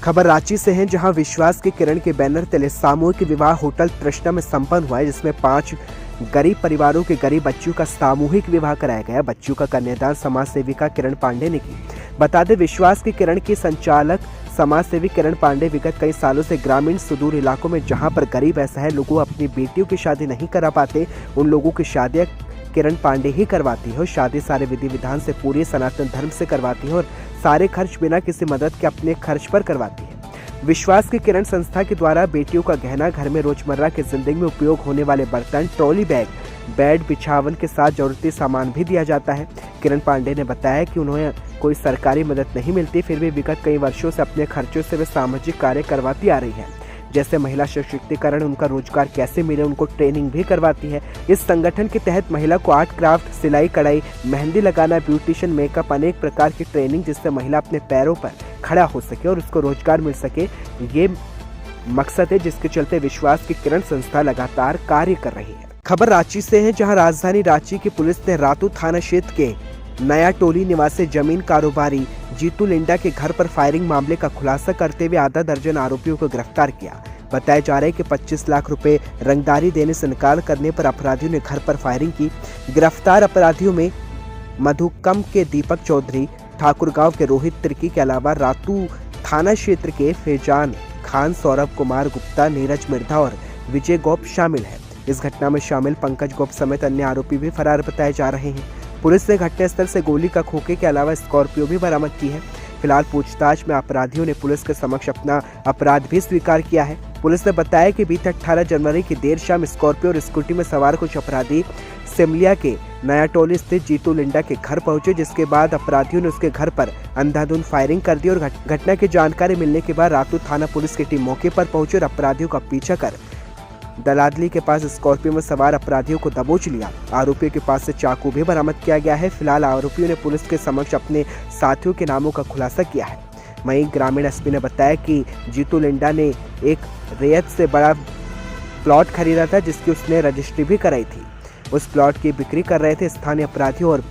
खबर रांची से है, जहां विश्वास की किरण के बैनर तले सामूहिक विवाह होटल तृष्णा में संपन्न हुआ है, जिसमें 5 गरीब परिवारों के गरीब बच्चियों का सामूहिक विवाह कराया गया। बच्चियों का कन्यादान समाज सेविका किरण पांडे ने की। बता दें, विश्वास की किरण की संचालक समाज सेवी किरण पांडे विगत कई सालों से ग्रामीण सुदूर इलाकों में जहां पर गरीब असहाय लोगों अपनी बेटियों की शादी नहीं करा पाते, उन लोगों की शादियां किरण पांडे ही करवाती है और शादी सारे विधि विधान से पूरी सनातन धर्म से करवाती है और सारे खर्च बिना किसी मदद के अपने खर्च पर करवाती है। विश्वास की किरण संस्था के द्वारा बेटियों का गहना, घर में रोजमर्रा की जिंदगी में उपयोग होने वाले बर्तन, ट्रॉली बैग, बेड, बिछावन के साथ जरूरती सामान भी दिया जाता है। किरण पांडे ने बताया कि उन्हें कोई सरकारी मदद नहीं मिलती, फिर भी विगत कई वर्षों से अपने खर्चों से वे सामाजिक कार्य करवाती आ रही है, जैसे महिला सशक्तिकरण, उनका रोजगार कैसे मिले, उनको ट्रेनिंग भी करवाती है। इस संगठन के तहत महिला को आर्ट क्राफ्ट, सिलाई कढ़ाई, मेहंदी लगाना, ब्यूटिशियन, मेकअप, अनेक प्रकार की ट्रेनिंग, जिससे महिला अपने पैरों पर खड़ा हो सके और उसको रोजगार मिल सके, ये मकसद है, जिसके चलते विश्वास की किरण संस्था लगातार कार्य कर रही है। खबर रांची से है, जहां राजधानी रांची की पुलिस ने रातू थाना क्षेत्र के नया टोली निवासी जमीन कारोबारी जीतू लिंडा के घर पर फायरिंग मामले का खुलासा करते हुए आधा दर्जन आरोपियों को गिरफ्तार किया। बताया जा रहा है कि 25 लाख रुपए रंगदारी देने से इनकार करने पर अपराधियों ने घर पर फायरिंग की। गिरफ्तार अपराधियों में मधुकम के दीपक चौधरी, ठाकुरगांव के रोहित तिर्की के अलावा रातू थाना क्षेत्र के फैजान खान, सौरभ कुमार गुप्ता, नीरज मिर्धा और विजय गोप शामिल है। इस घटना में शामिल पंकज गोप समेत अन्य आरोपी भी फरार बताए जा रहे हैं। पुलिस ने घटनास्थल से गोली का खोखे के अलावा स्कॉर्पियो भी बरामद की है। फिलहाल पूछताछ में अपराधियों ने पुलिस के समक्ष अपना अपराध भी स्वीकार किया है। पुलिस ने बताया कि बीते 18 जनवरी की देर शाम स्कॉर्पियो और स्कूटी में सवार कुछ अपराधी सिमलिया के नया टोली स्थित जीतू लिंडा के घर पहुंचे, जिसके बाद अपराधियों ने उसके घर पर अंधाधुंध फायरिंग कर दी और घटना की जानकारी मिलने के बाद रातू थाना पुलिस की टीम मौके पर पहुंची और अपराधियों का पीछा कर दलादली के पास स्कॉर्पियो में सवार अपराधियों को दबोच लिया। आरोपियों के पास से चाकू भी बरामद किया गया है। फिलहाल आरोपियों ने पुलिस के समक्ष अपने साथियों के नामों का खुलासा किया है। वहीं ग्रामीण एसपी ने बताया कि जीतू लिंडा ने एक रेत से बड़ा प्लॉट खरीदा था, जिसकी उसने रजिस्ट्री भी कराई थी। उस प्लॉट की बिक्री कर रहे थे। स्थानीय अपराधियों और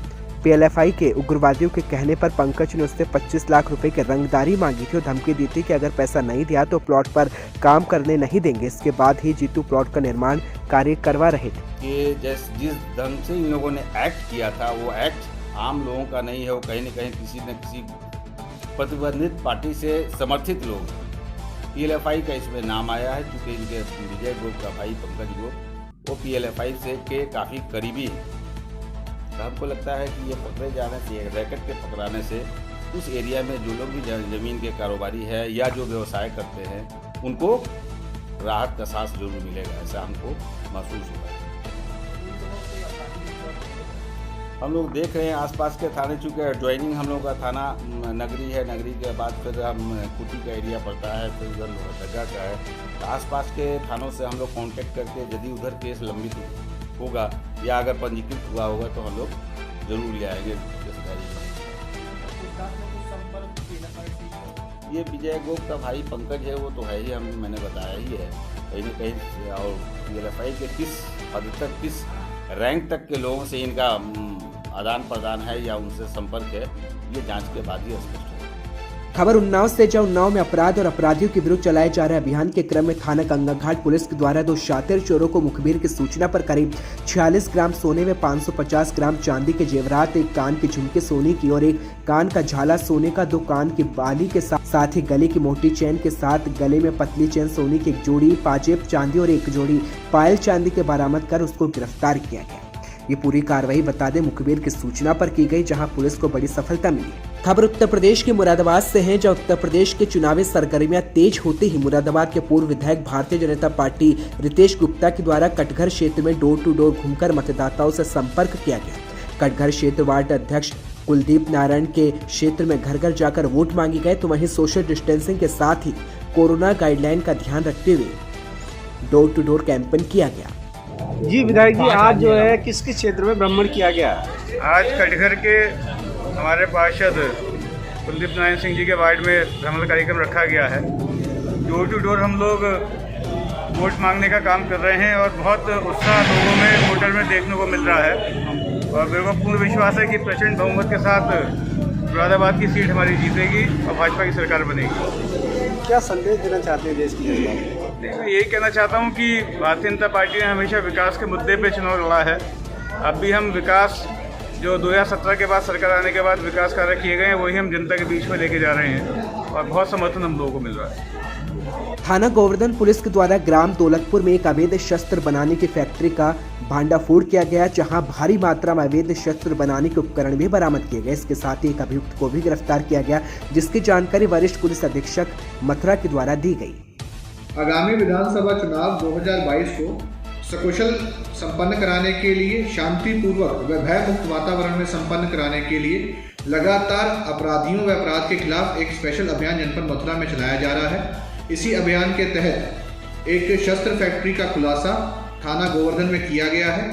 पीएलएफआई के उग्रवादियों के कहने पर पंकज ने उससे 25 लाख रुपए की रंगदारी मांगी थी और धमकी दी थी कि अगर पैसा नहीं दिया तो प्लॉट पर काम करने नहीं देंगे। इसके बाद ही जीतू प्लॉट का निर्माण कार्य करवा रहे थे। ये जिस ढंग से इन लोगों ने एक्ट किया था, वो एक्ट आम लोगों का नहीं है। वो कहीं न कहीं किसी न किसी प्रतिबंधित पार्टी से समर्थित लोग, पीएलएफआई का इसमें नाम आया है, क्योंकि इनके विजय गोप का भाई पंकज गोप वो पीएलएफआई से के काफ़ी करीबी है। तो हमको लगता है कि ये पकड़े जाने से, रैकेट के पकड़ाने से उस एरिया में जो लोग भी ज़मीन के कारोबारी है या जो व्यवसाय करते हैं, उनको राहत का सांस जरूर मिलेगा, ऐसा हमको महसूस होगा। हम लोग देख रहे हैं आसपास के थाने, चूँकि एडजॉइनिंग हम लोग का थाना नगरी है, नगरी के बाद फिर हम कुटी का एरिया पड़ता है, फिर उधर लोहरदगा का है। तो आसपास के थानों से हम लोग कांटेक्ट करके यदि उधर केस लंबित होगा या अगर पंजीकृत हुआ होगा तो हम लोग जरूर ले आएंगे। ये विजय गोप का भाई पंकज है, वो तो है ही, मैंने बताया ही है कहीं न कहीं। और पीएलएफआई के किस हद तक, किस रैंक तक के लोगों से इनका आदान प्रदान है या उनसे संपर्क है, ये जांच के बाद ही स्पष्ट होगा। खबर उन्नाव से, जहां उन्नाव में अपराध और अपराधियों के विरुद्ध चलाए जा रहे अभियान के क्रम में थाना गंगाघाट पुलिस के द्वारा 2 शातिर चोरों को मुखबिर की सूचना पर करीब 46 ग्राम सोने में 550 ग्राम चांदी के जेवरात, 1 कान के झुमके सोने की और 1 कान का झाला सोने का, 2 कान की बाली के साथ ही गले की मोटी चेन के साथ गले में पतली चेन सोने की 1 जोड़ी, पाजेब चांदी और 1 जोड़ी पायल चांदी के बरामद कर उसको गिरफ्तार किया गया। ये पूरी कार्रवाई बता दें मुखबिर की सूचना पर की गई, जहां पुलिस को बड़ी सफलता मिली है। खबर उत्तर प्रदेश के मुरादाबाद से है, जहां उत्तर प्रदेश के चुनावी सरगर्मियां तेज होते ही मुरादाबाद के पूर्व विधायक भारतीय जनता पार्टी रितेश गुप्ता के द्वारा कटघर क्षेत्र में डोर टू डोर घूमकर मतदाताओं से संपर्क किया गया। कटघर क्षेत्र वार्ड अध्यक्ष कुलदीप नारायण के क्षेत्र में घर घर जाकर वोट मांगे गए, तो वहीं सोशल डिस्टेंसिंग के साथ ही कोरोना गाइडलाइन का ध्यान रखते हुए डोर टू डोर कैंपेन किया गया। जी विधायक जी, आज जो है किस किस क्षेत्र में भ्रमण किया गया? आज कटघर के हमारे पार्षद कुलदीप नारायण सिंह जी के वार्ड में भ्रमण कार्यक्रम रखा गया है। डोर टू डोर हम लोग वोट मांगने का काम कर रहे हैं और बहुत उत्साह लोगों में वोटर में देखने को मिल रहा है और मेरे को पूर्ण विश्वास है कि प्रचंड बहुमत के साथ मुरादाबाद की सीट हमारी जीतेगी और भाजपा की सरकार बनेगी। क्या संदेश देना चाहते हैं देश की जनता को? मैं यही कहना चाहता हूँ कि भारतीय जनता पार्टी ने हमेशा विकास के मुद्दे पे चुनाव लड़ा है। अब भी हम विकास जो 2017 के बाद सरकार आने के बाद विकास कार्य किए गए हैं वही हम जनता के बीच में लेके जा रहे हैं और बहुत समर्थन हम लोगों को मिल रहा है। थाना गोवर्धन पुलिस के द्वारा ग्राम दौलतपुर में एक अवैध शस्त्र बनाने की फैक्ट्री का भांडाफोड़ किया गया, जहां भारी मात्रा में अवैध शस्त्र बनाने के उपकरण भी बरामद किए गए। इसके साथ ही एक अभियुक्त को भी गिरफ्तार किया गया, जिसकी जानकारी वरिष्ठ पुलिस अधीक्षक मथुरा के द्वारा दी गई। आगामी विधानसभा चुनाव 2022 को सकुशल संपन्न कराने के लिए, शांतिपूर्वक व भयमुक्त वातावरण में संपन्न कराने के लिए लगातार अपराधियों व अपराध के खिलाफ एक स्पेशल अभियान जनपद मथुरा में चलाया जा रहा है। इसी अभियान के तहत एक शस्त्र फैक्ट्री का खुलासा थाना गोवर्धन में किया गया है।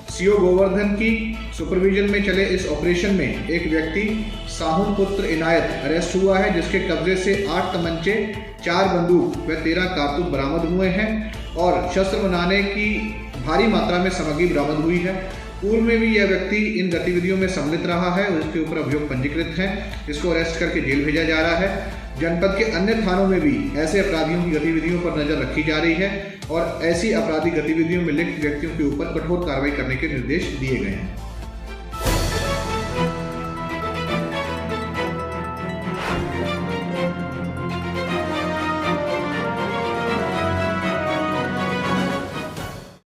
सीओ गोवर्धन की सुपरविजन में चले इस ऑपरेशन में एक व्यक्ति साहुन पुत्र इनायत अरेस्ट हुआ है, जिसके कब्जे से 8 तमंचे, 4 बंदूक व 13 कारतूस बरामद हुए हैं और शस्त्र बनाने की भारी मात्रा में सामग्री बरामद हुई है। पूर्व में भी यह व्यक्ति इन गतिविधियों में सम्मिलित रहा है और इसके ऊपर अभियोग पंजीकृत हैं। इसको अरेस्ट करके जेल भेजा जा रहा है। जनपद के अन्य थानों में भी ऐसे अपराधियों की गतिविधियों पर नजर रखी जा रही है और ऐसी आपराधिक गतिविधियों में लिप्त व्यक्तियों के ऊपर कठोर कार्रवाई करने के निर्देश दिए गए हैं।